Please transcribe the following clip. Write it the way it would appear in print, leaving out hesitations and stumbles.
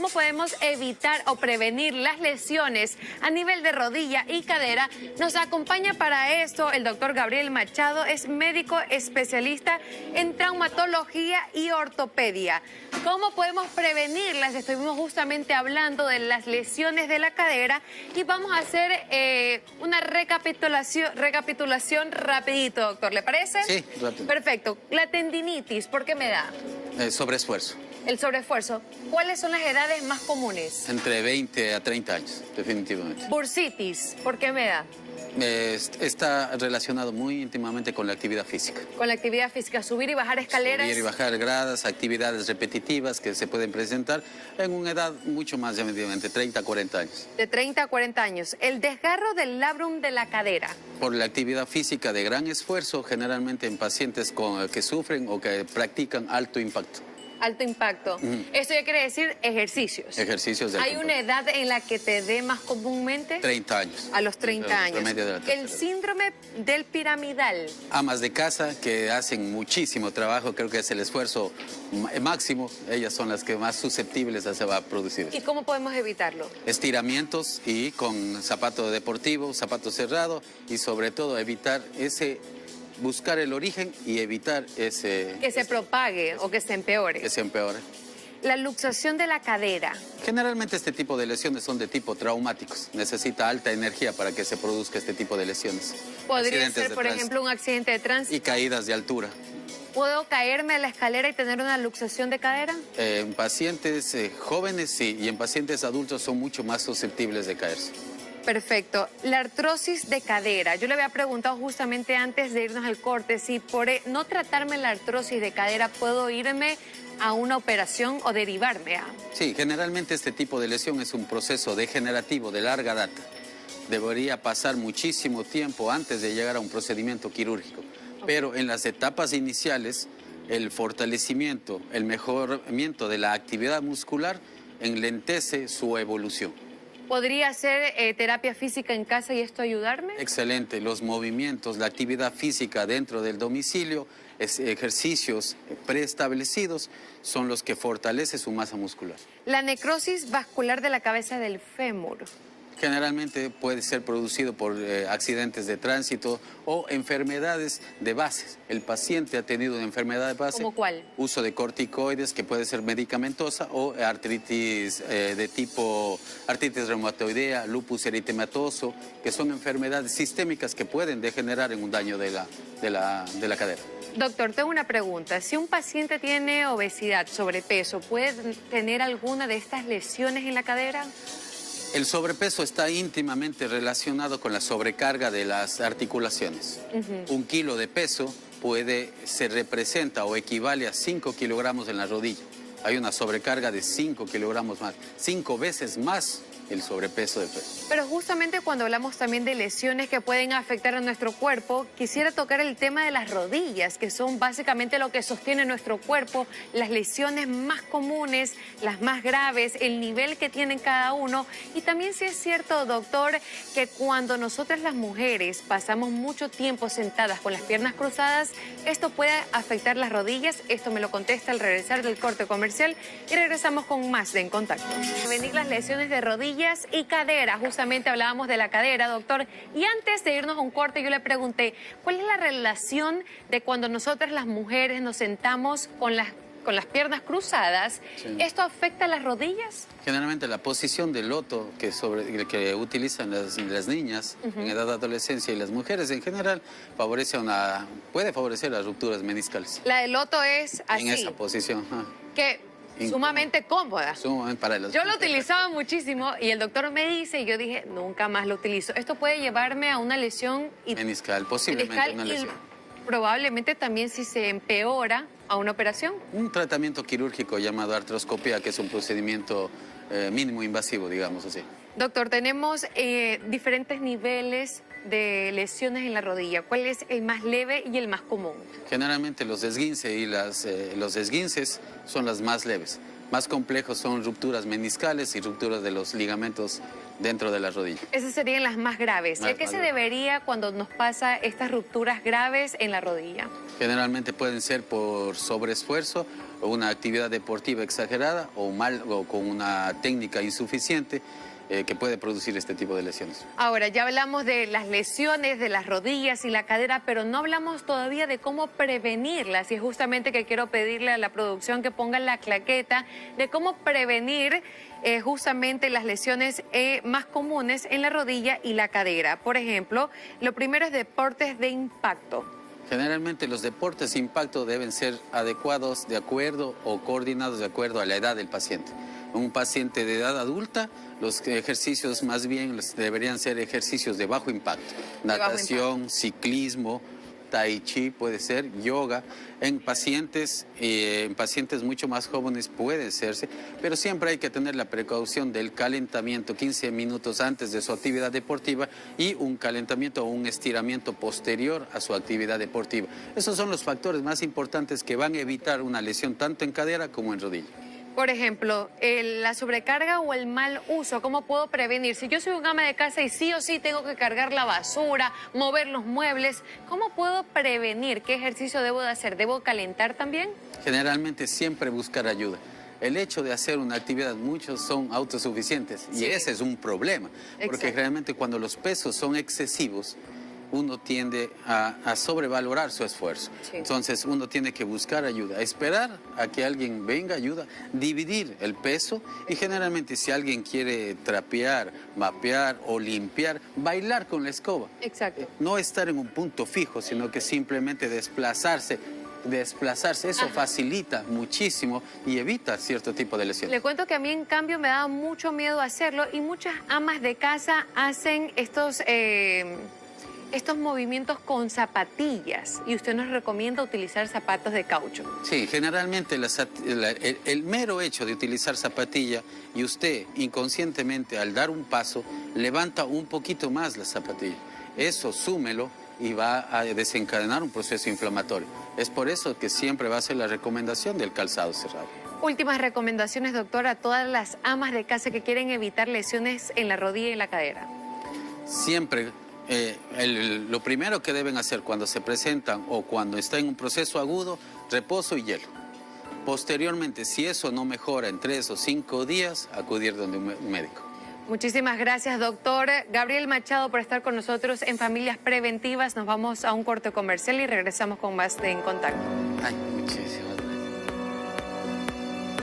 cómo podemos evitar o prevenir las lesiones a nivel de rodilla y cadera. Nos acompaña para esto el doctor Gabriel Machado, es médico especialista en traumatología y ortopedia. ¿Cómo podemos prevenirlas? Estuvimos justamente hablando de las lesiones de la cadera y vamos a hacer una recapitulación rapidito, doctor. ¿Le parece? Sí, rápido. Perfecto. La tendinitis, ¿por qué me da? Sobreesfuerzo. El sobreesfuerzo. ¿Cuáles son las edades más comunes? Entre 20 a 30 años, definitivamente. Bursitis, ¿por qué me da? Está relacionado muy íntimamente con la actividad física. Con la actividad física, subir y bajar escaleras. Subir y bajar gradas, actividades repetitivas que se pueden presentar en una edad mucho más llamativamente, 30 a 40 años. De 30 a 40 años. El desgarro del labrum de la cadera. Por la actividad física de gran esfuerzo, generalmente en pacientes que sufren o que practican alto impacto. Alto impacto. Esto ya quiere decir ejercicios. Ejercicios de alto ¿Hay una edad en la que te dé más comúnmente? 30 años. A los 30 años. Promedio de la tercera El edad. síndrome del piramidal. Amas de casa que hacen muchísimo trabajo, creo que es el esfuerzo máximo, ellas son las que más susceptibles se va a producir. ¿Y cómo podemos evitarlo? Estiramientos y con zapato deportivo, zapato cerrado y sobre todo evitar buscar el origen y evitar Que se propague o que se empeore. que se empeore. La luxación de la cadera. Generalmente este tipo de lesiones son de tipo traumáticos. Necesita alta energía para que se produzca este tipo de lesiones. Podría Accidentes ser, de por tránsito ejemplo, un accidente de tránsito. y caídas de altura. ¿Puedo caerme a la escalera y tener una luxación de cadera? En pacientes jóvenes sí, y en pacientes adultos son mucho más susceptibles de caerse. Perfecto. La artrosis de cadera. Yo le había preguntado justamente antes de irnos al corte si por no tratarme la artrosis de cadera puedo irme a una operación o derivarme a... Sí, generalmente este tipo de lesión es un proceso degenerativo de larga data. Debería pasar muchísimo tiempo antes de llegar a un procedimiento quirúrgico. Pero en las etapas iniciales, el fortalecimiento, el mejoramiento de la actividad muscular enlentece su evolución. ¿Podría hacer terapia física en casa y esto ayudarme? Excelente, los movimientos, la actividad física dentro del domicilio, ejercicios preestablecidos son los que fortalecen su masa muscular. La necrosis vascular de la cabeza del fémur. Generalmente puede ser producido por accidentes de tránsito o enfermedades de bases. El paciente ha tenido una enfermedad de base. ¿Cómo cuál? Uso de corticoides, que puede ser medicamentosa, o artritis de tipo artritis reumatoidea, lupus eritematoso, que son enfermedades sistémicas que pueden degenerar en un daño de la cadera. Doctor, tengo una pregunta. Si un paciente tiene obesidad, sobrepeso, ¿puede tener alguna de estas lesiones en la cadera? El sobrepeso está íntimamente relacionado con la sobrecarga de las articulaciones. 1 kilo de peso se representa o equivale a 5 kilogramos en la rodilla. Hay una sobrecarga de 5 kilogramos más, 5 veces más el sobrepeso de peso. Pero justamente cuando hablamos también de lesiones que pueden afectar a nuestro cuerpo, quisiera tocar el tema de las rodillas, que son básicamente lo que sostiene nuestro cuerpo, las lesiones más comunes, las más graves, el nivel que tienen cada uno. Y también sí es cierto, doctor, que cuando nosotras las mujeres pasamos mucho tiempo sentadas con las piernas cruzadas, esto puede afectar las rodillas. Esto me lo contesta al regresar del corte comercial y regresamos con más de En Contacto. Prevenir las lesiones de rodillas y cadera, justamente hablábamos de la cadera, doctor, y antes de irnos a un corte yo le pregunté, ¿cuál es la relación de cuando nosotras las mujeres nos sentamos con las piernas cruzadas? Sí. ¿Esto afecta a las rodillas? Generalmente la posición del loto que utilizan las niñas en edad de adolescencia y las mujeres en general puede favorecer las rupturas meniscales. La del loto es así. En esa posición. Que sumamente cómoda. Sumamente para las Yo lo mujeres. utilizaba muchísimo y el doctor me dice, y yo dije, nunca más lo utilizo. Esto puede llevarme a una lesión Meniscal, posiblemente meniscal una lesión. y probablemente también si se empeora a una operación. Un tratamiento quirúrgico llamado artroscopía, que es un procedimiento mínimo invasivo, digamos así. Doctor, tenemos diferentes niveles de lesiones en la rodilla. ¿Cuál es el más leve y el más común? Generalmente los esguinces y los esguinces son las más leves. Más complejos son rupturas meniscales y rupturas de los ligamentos dentro de la rodilla. Esas serían las más graves. ¿Y a qué se debería cuando nos pasa estas rupturas graves en la rodilla? Generalmente pueden ser por sobreesfuerzo una actividad deportiva exagerada o con una técnica insuficiente que puede producir este tipo de lesiones. Ahora, ya hablamos de las lesiones de las rodillas y la cadera, pero no hablamos todavía de cómo prevenirlas. Y es justamente que quiero pedirle a la producción que ponga la claqueta de cómo prevenir justamente las lesiones más comunes en la rodilla y la cadera. Por ejemplo, lo primero es deportes de impacto. Generalmente los deportes de impacto deben ser adecuados de acuerdo o coordinados de acuerdo a la edad del paciente. Un paciente de edad adulta, los ejercicios más bien deberían ser ejercicios de bajo impacto. Natación, ciclismo, tai chi puede ser, yoga. En pacientes mucho más jóvenes puede hacerse, pero siempre hay que tener la precaución del calentamiento 15 minutos antes de su actividad deportiva y un calentamiento o un estiramiento posterior a su actividad deportiva. Esos son los factores más importantes que van a evitar una lesión tanto en cadera como en rodilla. Por ejemplo, la sobrecarga o el mal uso, ¿cómo puedo prevenir? Si yo soy un ama de casa y sí o sí tengo que cargar la basura, mover los muebles, ¿cómo puedo prevenir? ¿Qué ejercicio debo de hacer? ¿Debo calentar también? Generalmente siempre buscar ayuda. El hecho de hacer una actividad, muchos son autosuficientes y ese es un problema. Porque realmente cuando los pesos son excesivos, uno tiende a sobrevalorar su esfuerzo. Sí. Entonces uno tiene que buscar ayuda, esperar a que alguien venga, ayuda, dividir el peso y generalmente si alguien quiere trapear, mapear o limpiar, bailar con la escoba. Exacto. No estar en un punto fijo, sino que simplemente desplazarse, eso facilita muchísimo y evita cierto tipo de lesiones. Le cuento que a mí en cambio me da mucho miedo hacerlo y muchas amas de casa hacen estos movimientos con zapatillas y usted nos recomienda utilizar zapatos de caucho. Sí, generalmente el mero hecho de utilizar zapatilla y usted inconscientemente al dar un paso levanta un poquito más la zapatilla. Eso súmelo y va a desencadenar un proceso inflamatorio. Es por eso que siempre va a ser la recomendación del calzado cerrado. Últimas recomendaciones, doctor, a todas las amas de casa que quieren evitar lesiones en la rodilla y la cadera. Siempre lo primero que deben hacer cuando se presentan o cuando está en un proceso agudo, reposo y hielo. Posteriormente, si eso no mejora en 3 o 5 días, acudir donde un médico. Muchísimas gracias, doctor Gabriel Machado, por estar con nosotros en Familias Preventivas. Nos vamos a un corte comercial y regresamos con más de En Contacto. Ay, muchísimas